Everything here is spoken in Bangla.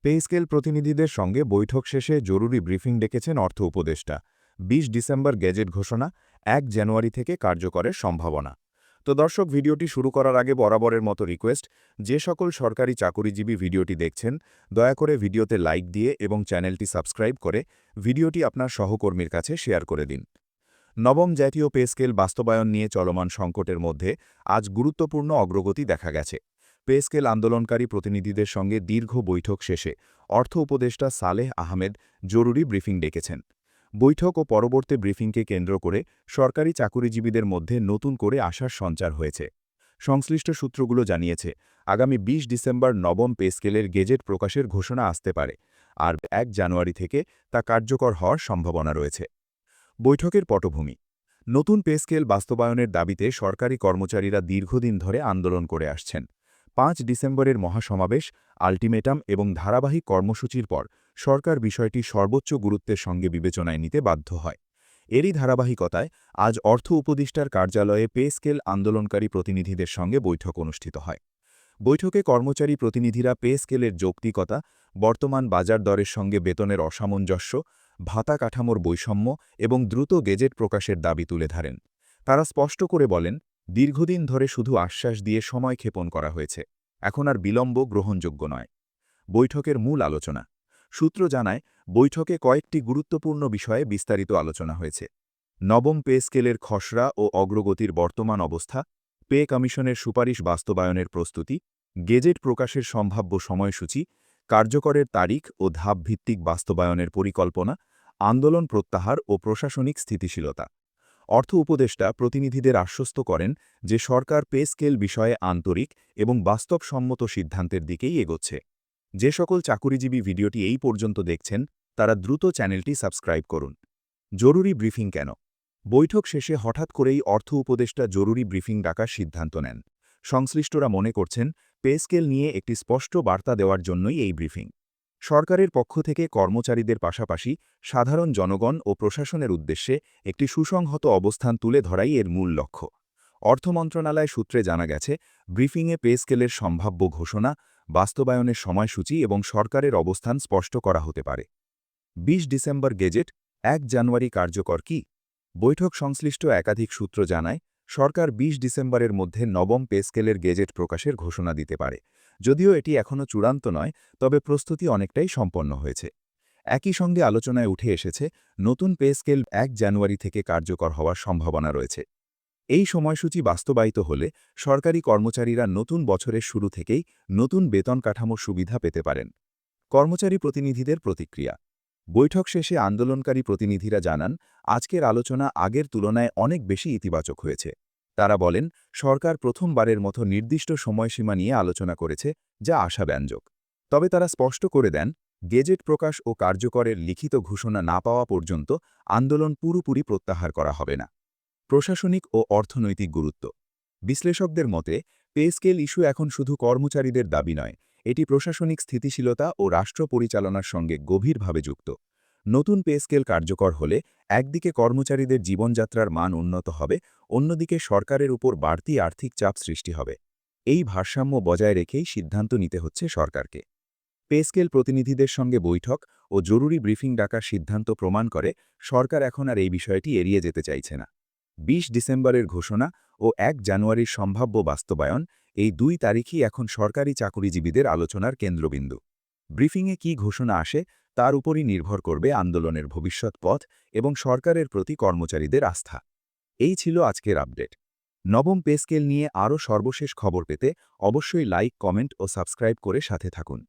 পে স্কেল প্রতিনিধিদের সঙ্গে বৈঠক শেষে জরুরি ব্রিফিং ডেকেছেন অর্থ উপদেষ্টা। ২০ ডিসেম্বর গেজেট ঘোষণা, ১ জানুয়ারি থেকে কার্যকরের সম্ভাবনা। তো দর্শক, ভিডিওটি শুরু করার আগে বরাবরের মতো রিকোয়েস্ট, যে সকল সরকারি চাকুরিজীবী ভিডিওটি দেখছেন দয়া করে ভিডিওতে লাইক দিয়ে এবং চ্যানেলটি সাবস্ক্রাইব করে ভিডিওটি আপনার সহকর্মীর কাছে শেয়ার করে দিন। নবম জাতীয় পে স্কেল বাস্তবায়ন নিয়ে চলমান সংকটের মধ্যে আজ গুরুত্বপূর্ণ অগ্রগতি দেখা গেছে। পে স্কেল আন্দোলনকারী প্রতিনিধিদের সঙ্গে দীর্ঘ বৈঠক শেষে অর্থ উপদেষ্টা সালেহ আহমেদ জরুরি ব্রিফিং ডেকেছেন। বৈঠক ও পরবর্তী ব্রিফিংকে কেন্দ্র করে সরকারি চাকুরিজীবীদের মধ্যে নতুন করে আশার সঞ্চার হয়েছে। সংশ্লিষ্ট সূত্রগুলো জানিয়েছে, আগামী ২০ ডিসেম্বর নবম পে স্কেলের গেজেট প্রকাশের ঘোষণা আসতে পারে, আর ১ জানুয়ারি থেকে তা কার্যকর হওয়ার সম্ভাবনা রয়েছে। বৈঠকের পটভূমি: নতুন পে স্কেল বাস্তবায়নের দাবিতে সরকারি কর্মচারীরা দীর্ঘদিন ধরে আন্দোলন করে আসছেন। ৫ ডিসেম্বরের মহাসমাবেশ, আল্টিমেটাম এবং ধারাবাহিক কর্মসূচির পর সরকার বিষয়টি সর্বোচ্চ গুরুত্বের সঙ্গে বিবেচনায় নিতে বাধ্য হয়। এরই ধারাবাহিকতায় আজ অর্থ উপদেষ্টার কার্যালয়ে পে স্কেল আন্দোলনকারী প্রতিনিধিদের সঙ্গে বৈঠক অনুষ্ঠিত হয়। বৈঠকে কর্মচারী প্রতিনিধিরা পে স্কেলের যৌক্তিকতা, বর্তমান বাজার দরের সঙ্গে বেতনের অসামঞ্জস্য, ভাতা কাঠামোর বৈষম্য এবং দ্রুত গেজেট প্রকাশের দাবি তুলে ধরেন। তারা স্পষ্ট করে বলেন, দীর্ঘদিন ধরে শুধু আশ্বাস দিয়ে সময় ক্ষেপণ করা হয়েছে, এখন আর বিলম্ব গ্রহণযোগ্য নয়। বৈঠকের মূল আলোচনা: সূত্র জানায়, বৈঠকে কয়েকটি গুরুত্বপূর্ণ বিষয়ে বিস্তারিত আলোচনা হয়েছে। নবম পে স্কেলের খসড়া ও অগ্রগতির বর্তমান অবস্থা, পে কমিশনের সুপারিশ বাস্তবায়নের প্রস্তুতি, গেজেট প্রকাশের সম্ভাব্য সময়সূচি, কার্যকরের তারিখ ও ধাপভিত্তিক বাস্তবায়নের পরিকল্পনা, আন্দোলন প্রত্যাহার ও প্রশাসনিক স্থিতিশীলতা। অর্থ উপদেষ্টা প্রতিনিধিদের আশ্বস্ত করেন যে সরকার পে স্কেল বিষয়ে আন্তরিক এবং বাস্তবসম্মত সিদ্ধান্তের দিকেই এগোচ্ছে। যে সকল চাকুরিজীবী ভিডিওটি এই পর্যন্ত দেখছেন তারা দ্রুত চ্যানেলটি সাবস্ক্রাইব করুন। জরুরি ব্রিফিং কেন? বৈঠক শেষে হঠাৎ করেই অর্থ উপদেষ্টা জরুরি ব্রিফিং ডাকার সিদ্ধান্ত নেন। সংশ্লিষ্টরা মনে করছেন, পে স্কেল নিয়ে একটি স্পষ্ট বার্তা দেওয়ার জন্যই এই ব্রিফিং। সরকারের পক্ষ থেকে কর্মচারীদের পাশাপাশি সাধারণ জনগণ ও প্রশাসনের উদ্দেশ্যে একটি সুসংহত অবস্থান তুলে ধরাই এর মূল লক্ষ্য। অর্থ মন্ত্রণালয় সূত্রে জানা গেছে, ব্রিফিংয়ে পে স্কেলের সম্ভাব্য ঘোষণা, বাস্তবায়নের সময়সূচি এবং সরকারের অবস্থান স্পষ্ট করা হতে পারে। ২০ ডিসেম্বর গেজেট, ১ জানুয়ারি কার্যকর কি? বৈঠক সংশ্লিষ্ট একাধিক সূত্র জানায়, সরকার ২০ ডিসেম্বরের মধ্যে নবম পে স্কেলের গেজেট প্রকাশের ঘোষণা দিতে পারে। যদিও এটি এখনও চূড়ান্ত নয়, তবে প্রস্তুতি অনেকটাই সম্পন্ন হয়েছে। একই সঙ্গে আলোচনায় উঠে এসেছে, নতুন পে স্কেল ১ জানুয়ারি থেকে কার্যকর হওয়ার সম্ভাবনা রয়েছে। এই সময়সূচি বাস্তবায়িত হলে সরকারি কর্মচারীরা নতুন বছরের শুরু থেকেই নতুন বেতন কাঠামোর সুবিধা পেতে পারেন। কর্মচারী প্রতিনিধিদের প্রতিক্রিয়া: বৈঠক শেষে আন্দোলনকারী প্রতিনিধিরা জানান, আজকের আলোচনা আগের তুলনায় অনেক বেশি ইতিবাচক হয়েছে। তারা বলেন, সরকার প্রথমবারের মতো নির্দিষ্ট সময়সীমা নিয়ে আলোচনা করেছে, যা আশাব্যঞ্জক। তবে তারা স্পষ্ট করে দেন, গেজেট প্রকাশ ও কার্যকরের লিখিত ঘোষণা না পাওয়া পর্যন্ত আন্দোলন পুরোপুরি প্রত্যাহার করা হবে না। প্রশাসনিক ও অর্থনৈতিক গুরুত্ব: বিশ্লেষকদের মতে, পে স্কেল ইস্যু এখন শুধু কর্মচারীদের দাবি নয়, এটি প্রশাসনিক স্থিতিশীলতা ও রাষ্ট্র পরিচালনার সঙ্গে গভীরভাবে যুক্ত। নতুন পে স্কেল কার্যকর হলে একদিকে কর্মচারীদের জীবনযাত্রার মান উন্নত হবে, অন্যদিকে সরকারের উপর বাড়তি আর্থিক চাপ সৃষ্টি হবে। এই ভারসাম্য বজায় রেখেই সিদ্ধান্ত নিতে হচ্ছে সরকারকে। পে স্কেল প্রতিনিধিদের সঙ্গে বৈঠক ও জরুরি ব্রিফিং ডাকার সিদ্ধান্ত প্রমাণ করে, সরকার এখন আর এই বিষয়টি এড়িয়ে যেতে চাইছে না। ২০ ডিসেম্বরের ঘোষণা ও ১ জানুয়ারির সম্ভাব্য বাস্তবায়ন, এই দুই তারিখই এখন সরকারি চাকুরিজীবীদের আলোচনার কেন্দ্রবিন্দু। ব্রিফিংয়ে কী ঘোষণা আসে তার উপরই নির্ভর করবে আন্দোলনের ভবিষ্যৎ পথ এবং সরকারের প্রতি কর্মচারীদের আস্থা। এই ছিল আজকের আপডেট। নবম পে স্কেল নিয়ে আরও সর্বশেষ খবর পেতে অবশ্যই লাইক, কমেন্ট ও সাবস্ক্রাইব করে সাথে থাকুন।